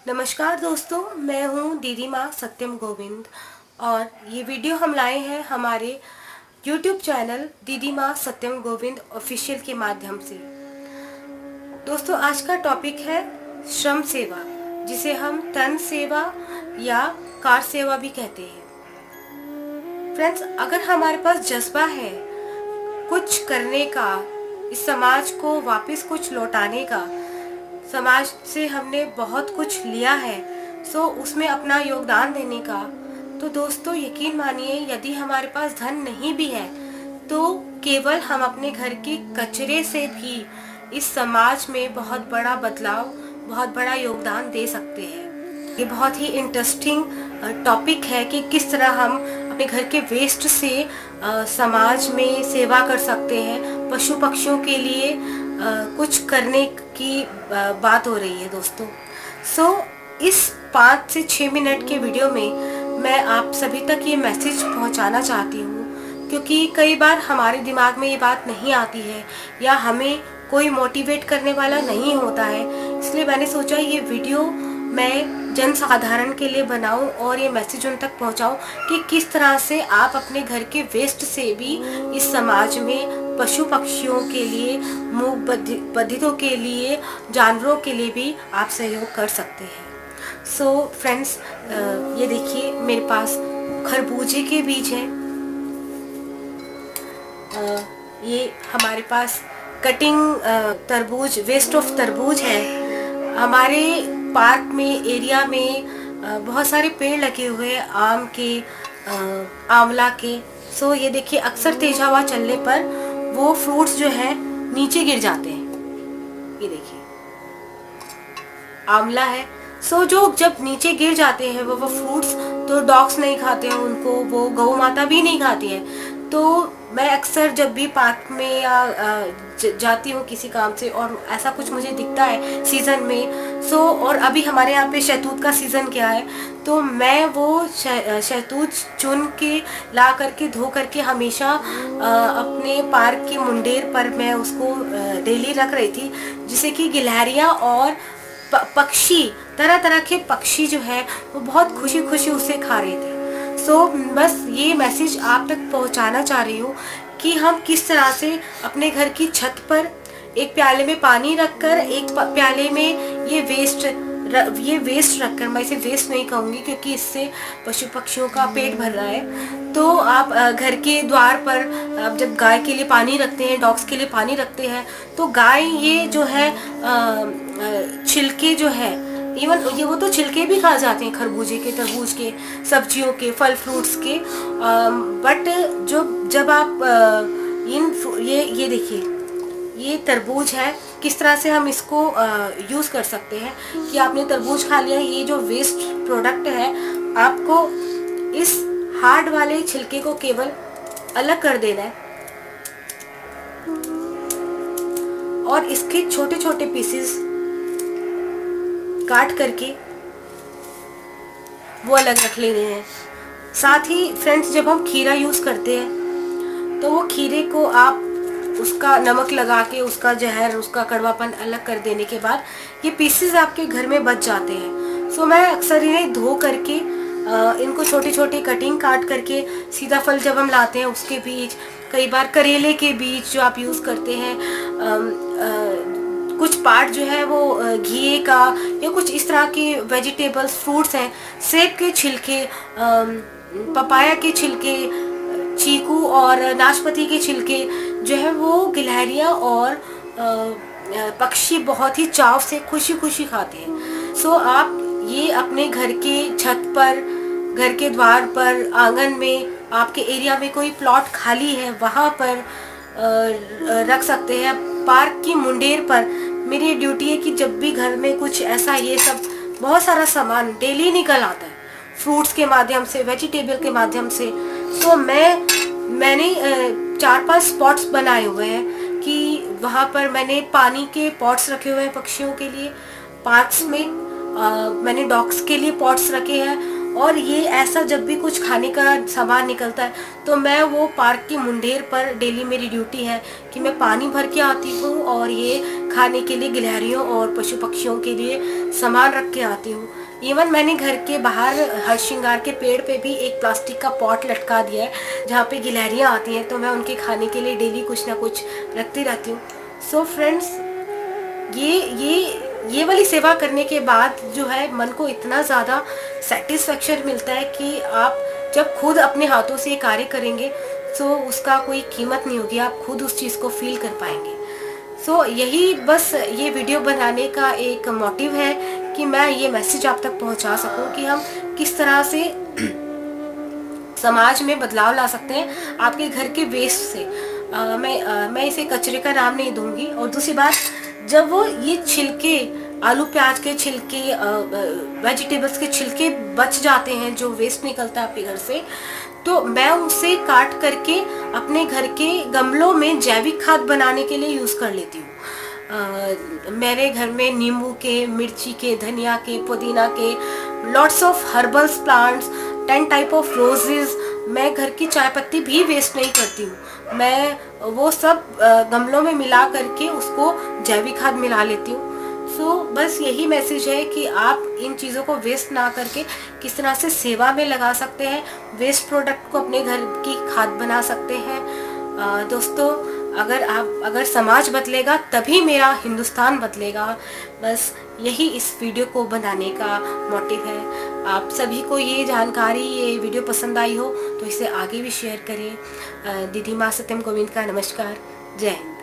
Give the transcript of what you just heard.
नमस्कार दोस्तों, मैं हूँ दीदी माँ सत्यम गोविंद और ये वीडियो हम लाए हैं हमारे YouTube चैनल दीदी माँ सत्यम गोविंद ऑफिशियल के माध्यम से। दोस्तों, आज का टॉपिक है श्रम सेवा, जिसे हम तन सेवा या कार सेवा भी कहते हैं। फ्रेंड्स, अगर हमारे पास जज्बा है कुछ करने का, इस समाज को वापस कुछ लौटाने का, समाज से हमने बहुत कुछ लिया है सो उसमें अपना योगदान देने का, तो दोस्तों यकीन मानिए, यदि हमारे पास धन नहीं भी है तो केवल हम अपने घर के कचरे से भी इस समाज में बहुत बड़ा बदलाव, बहुत बड़ा योगदान दे सकते हैं। ये बहुत ही इंटरेस्टिंग टॉपिक है कि किस तरह हम अपने घर के वेस्ट से समाज में सेवा कर सकते हैं। पशु पक्षियों के लिए कुछ करने की बात हो रही है दोस्तों। इस 5 से 6 मिनट के वीडियो में मैं आप सभी तक ये मैसेज पहुंचाना चाहती हूँ, क्योंकि कई बार हमारे दिमाग में ये बात नहीं आती है या हमें कोई मोटिवेट करने वाला नहीं होता है। इसलिए मैंने सोचा ये वीडियो मैं जनसाधारण के लिए बनाऊं और ये मैसेज उन तक पहुंचाऊं कि किस तरह से आप अपने घर के वेस्ट से भी इस समाज में पशु पक्षियों के लिए, मूक बधिरों के लिए, जानवरों के लिए भी आप सहयोग कर सकते हैं। फ्रेंड्स, ये देखिए मेरे पास खरबूजे के बीज हैं। ये हमारे पास कटिंग तरबूज, वेस्ट ऑफ तरबूज है। हमारे पार्क में, एरिया में बहुत सारे पेड़ लगे हुए हैं आम के, आंवला के। ये देखिए, अक्सर तेज हवा चलने पर वो फ्रूट्स जो है नीचे गिर जाते हैं। ये देखिए आंवला है। जो जब नीचे गिर जाते हैं वो फ्रूट्स, तो डॉग्स नहीं खाते हैं उनको, वो गौ माता भी नहीं खाती है। तो मैं अक्सर जब भी पार्क में या जाती हूँ किसी काम से और ऐसा कुछ मुझे दिखता है सीज़न में, और अभी हमारे यहाँ पे शहतूत का सीज़न क्या है, तो मैं वो शहतूत चुन के ला करके धो करके हमेशा अपने पार्क की मुंडेर पर मैं उसको डेली रख रही थी, जिससे कि गिलहरियाँ और पक्षी, तरह तरह के पक्षी जो है वो बहुत खुशी खुशी उसे खा रहे थे। बस ये मैसेज आप तक पहुंचाना चाह रही हूँ कि हम किस तरह से अपने घर की छत पर एक प्याले में पानी रखकर, एक प्याले में ये वेस्ट रखकर, मैं इसे वेस्ट नहीं कहूँगी क्योंकि इससे पशु पक्षियों का पेट भर रहा है, तो आप घर के द्वार पर आप जब गाय के लिए पानी रखते हैं, डॉग्स के लिए पानी रखते हैं, तो गाय ये जो है छिलके जो है, इवन ये वो तो छिलके भी खा जाते हैं खरबूजे के, तरबूज के, सब्जियों के, फल फ्रूट्स के, बट जब आप ये देखिए, ये तरबूज है, किस तरह से हम इसको यूज़ कर सकते हैं कि आपने तरबूज खा लिया, ये जो वेस्ट प्रोडक्ट है, आपको इस हार्ड वाले छिलके को केवल अलग कर देना है और इसके छोटे छोटे पीसेस काट करके वो अलग रख लेने हैं। साथ ही फ्रेंड्स, जब हम खीरा यूज़ करते हैं तो वो खीरे को आप उसका नमक लगा के, उसका जहर, उसका कड़वापन अलग कर देने के बाद ये पीसेस आपके घर में बच जाते हैं। मैं अक्सर इन्हें धो करके इनको छोटे छोटे कटिंग काट करके, सीधा फल जब हम लाते हैं उसके बीज, कई बार करेले के बीज जो आप यूज़ करते हैं, कुछ पार्ट जो है वो घी का, या कुछ इस तरह के वेजिटेबल्स, फ्रूट्स हैं, सेब के छिलके, पपाया के छिलके, चीकू और नाशपाती के छिलके जो है वो गिलहरियाँ और पक्षी बहुत ही चाव से खुशी खुशी खाते हैं। आप ये अपने घर के छत पर, घर के द्वार पर, आंगन में, आपके एरिया में कोई प्लॉट खाली है वहाँ पर रख सकते हैं। पार्क की मुंडेर पर मेरी ड्यूटी है कि जब भी घर में कुछ ऐसा, ये सब बहुत सारा सामान डेली निकल आता है फ्रूट्स के माध्यम से, वेजिटेबल के माध्यम से, मैंने 4-5 स्पॉट्स बनाए हुए हैं कि वहाँ पर मैंने पानी के पॉट्स रखे हुए हैं पक्षियों के लिए, पार्क्स में मैंने डॉग्स के लिए पॉट्स रखे हैं, और ये ऐसा जब भी कुछ खाने का सामान निकलता है तो मैं वो पार्क की मुंडेर पर, डेली मेरी ड्यूटी है कि मैं पानी भर के आती हूँ और ये खाने के लिए गिलहरियों और पशु पक्षियों के लिए सामान रख के आती हूँ। इवन मैंने घर के बाहर हर श्रृंगार के पेड़ पे भी एक प्लास्टिक का पॉट लटका दिया है जहाँ पे गिलहरियाँ आती हैं, तो मैं उनके खाने के लिए डेली कुछ ना कुछ रखती रहती हूँ। सो फ्रेंड्स, ये वाली सेवा करने के बाद जो है मन को इतना ज़्यादा सेटिस्फेक्शन मिलता है कि आप जब खुद अपने हाथों से ये कार्य करेंगे तो उसका कोई कीमत नहीं होगी, आप खुद उस चीज़ को फील कर पाएंगे। सो यही बस ये वीडियो बनाने का एक मोटिव है कि मैं ये मैसेज आप तक पहुंचा सकूं कि हम किस तरह से समाज में बदलाव ला सकते हैं आपके घर के वेस्ट से। मैं इसे कचरे का नाम नहीं दूंगी। और दूसरी बात, जब वो ये छिलके, आलू प्याज के छिलके, वेजिटेबल्स के छिलके बच जाते हैं, जो वेस्ट निकलता है आपके घर से, तो मैं उसे काट करके अपने घर के गमलों में जैविक खाद बनाने के लिए यूज़ कर लेती हूँ। मेरे घर में नींबू के, मिर्ची के, धनिया के, पुदीना के, lots of herbals plants, 10 type of roses. मैं घर की चाय पत्ती भी वेस्ट नहीं करती हूँ, मैं वो सब गमलों में मिला करके उसको जैविक खाद मिला लेती हूँ। सो बस यही मैसेज है कि आप इन चीज़ों को वेस्ट ना करके किस तरह से सेवा में लगा सकते हैं, वेस्ट प्रोडक्ट को अपने घर की खाद बना सकते हैं। दोस्तों, अगर समाज बदलेगा तभी मेरा हिंदुस्तान बदलेगा। बस यही इस वीडियो को बनाने का मोटिव है। आप सभी को ये जानकारी, ये वीडियो पसंद आई हो तो इसे आगे भी शेयर करें। दीदी माँ सत्यम गोविंद का नमस्कार। जय हिंद।